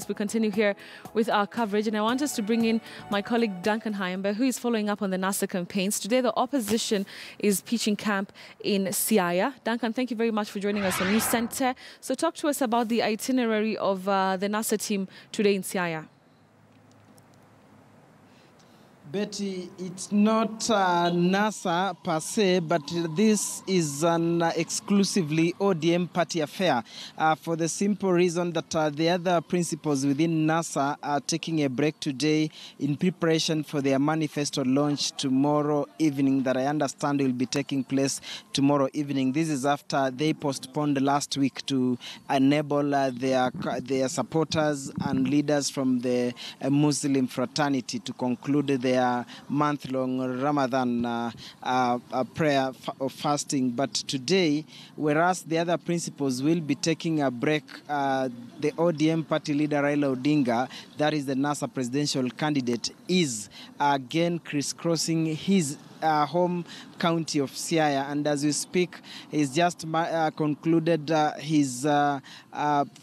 we continue here with our coverage, and I want us to bring in my colleague Duncan Hyambe, who is following up on the NASA campaigns. Today, the opposition is pitching camp in Siaya. Duncan, thank you very much for joining us on News Center. So talk to us about the itinerary of the NASA team today in Siaya. Betty, it's not NASA per se, but this is an exclusively ODM party affair for the simple reason that the other principals within NASA are taking a break today in preparation for their manifesto launch tomorrow evening that I understand will be taking place tomorrow evening. This is after they postponed last week to enable their supporters and leaders from the Muslim fraternity to conclude their month-long Ramadan prayer of fasting. But today, whereas the other principals will be taking a break, the ODM party leader Raila Odinga, that is the NASA presidential candidate, is again crisscrossing his home county of Siaya, and as we speak, he's just concluded his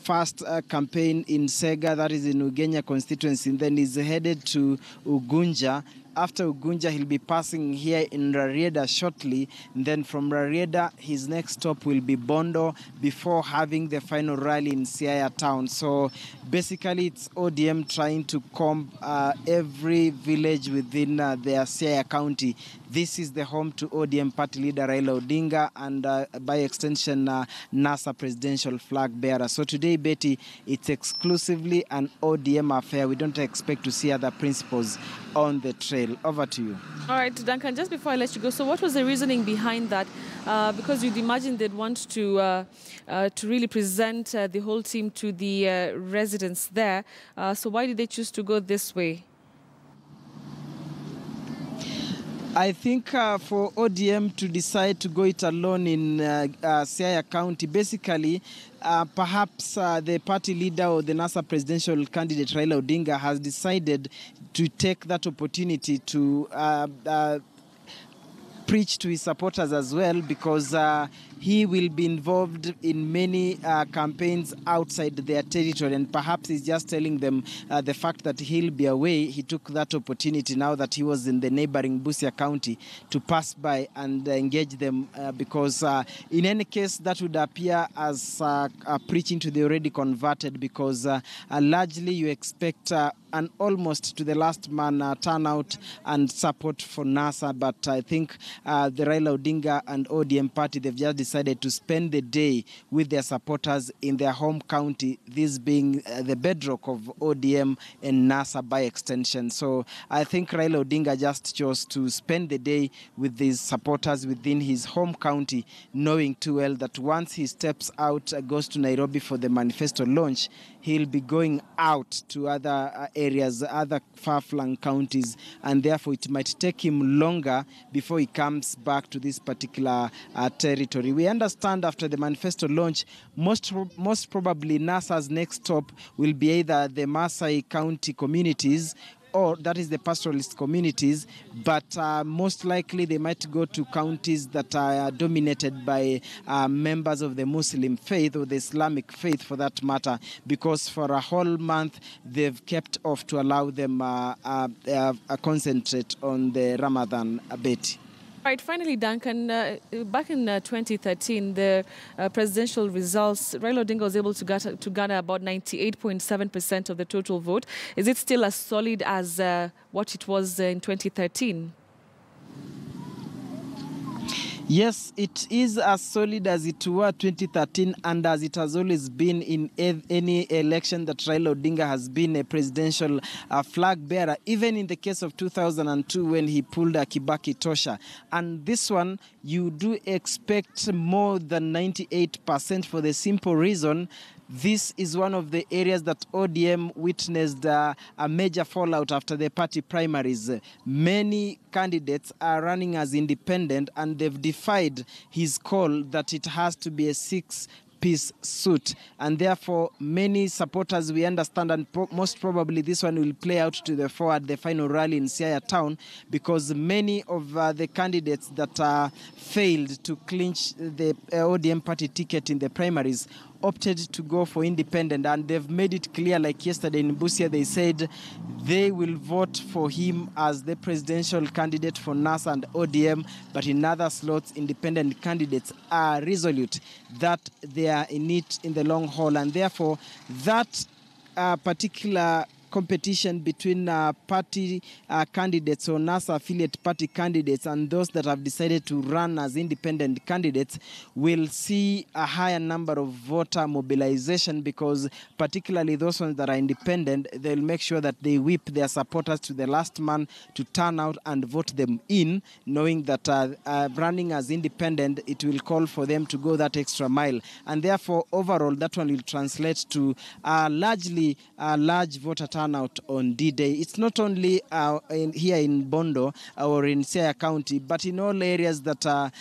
first campaign in Sega, that is in Ugenya constituency, and then he's headed to Ugunja. After Ugunja, he'll be passing here in Rarieda shortly. And then from Rarieda, his next stop will be Bondo before having the final rally in Siaya town. So basically, it's ODM trying to comb every village within their Siaya county. This is the home to ODM party leader Raila Odinga and by extension NASA presidential flag bearer. So today, Betty, it's exclusively an ODM affair. We don't expect to see other principals on the trail. Over to you. All right, Duncan, just before I let you go, so what was the reasoning behind that? Because you'd imagine they'd want to really present the whole team to the residents there. So why did they choose to go this way? I think for ODM to decide to go it alone in Siaya County, basically, perhaps the party leader or the NASA presidential candidate Raila Odinga has decided to take that opportunity to preach to his supporters as well, because he will be involved in many campaigns outside their territory, and perhaps he's just telling them the fact that he'll be away. He took that opportunity now that he was in the neighboring Busia County to pass by and engage them because in any case that would appear as preaching to the already converted, because largely you expect an almost to the last man turnout and support for NASA. But I think the Raila Odinga and ODM party, they've just decided to spend the day with their supporters in their home county, this being the bedrock of ODM and NASA by extension. So I think Raila Odinga just chose to spend the day with these supporters within his home county, knowing too well that once he steps out, goes to Nairobi for the manifesto launch, he'll be going out to other areas, other far-flung counties, and therefore it might take him longer before he comes back to this particular territory. We understand after the manifesto launch, most probably NASA's next stop will be either the Maasai County communities, or that is the pastoralist communities, but most likely they might go to counties that are dominated by members of the Muslim faith or the Islamic faith for that matter, because for a whole month they've kept off to allow them concentrate on the Ramadan Betty. Right, finally, Duncan, back in 2013, the presidential results, Raila Odinga was able to garner about 98.7% of the total vote. Is it still as solid as what it was in 2013? Yes, it is as solid as it was 2013 and as it has always been in any election that Raila Odinga has been a presidential flag bearer, even in the case of 2002 when he pulled a Kibaki Tosha. And this one, you do expect more than 98% for the simple reason this is one of the areas that ODM witnessed a major fallout after the party primaries. Many candidates are running as independent, and they've defied his call that it has to be a six-piece suit. And therefore, many supporters, we understand, and most probably this one will play out to the fore at the final rally in Siaya town, because many of the candidates that failed to clinch the ODM party ticket in the primaries opted to go for independent, and they've made it clear, like yesterday in Busia, they said they will vote for him as the presidential candidate for NASA and ODM, but in other slots, independent candidates are resolute that they are in it in the long haul, and therefore that particular competition between party candidates or NASA affiliate party candidates and those that have decided to run as independent candidates will see a higher number of voter mobilization, because particularly those ones that are independent, they'll make sure that they whip their supporters to the last man to turn out and vote them in, knowing that running as independent, it will call for them to go that extra mile. And therefore, overall, that one will translate to largely large voter turnout on D-Day. It's not only here in Bondo or in Siaya County, but in all areas that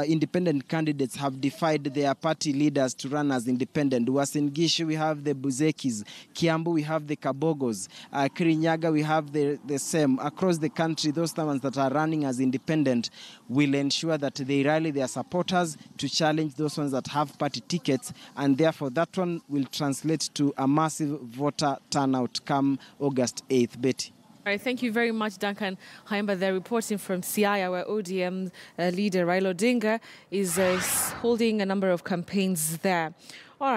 independent candidates have defied their party leaders to run as independent. Uasin Gishu, we have the Buzekis. Kiambu, we have the Kabogos. Kirinyaga, we have the same. Across the country, those ones that are running as independent will ensure that they rally their supporters to challenge those ones that have party tickets, and therefore that one will translate to a massive voter turnout come August 8th. Betty. All right, thank you very much, Duncan Haimba. They're reporting from Siaya, where ODM leader Raila Odinga is holding a number of campaigns there. All right.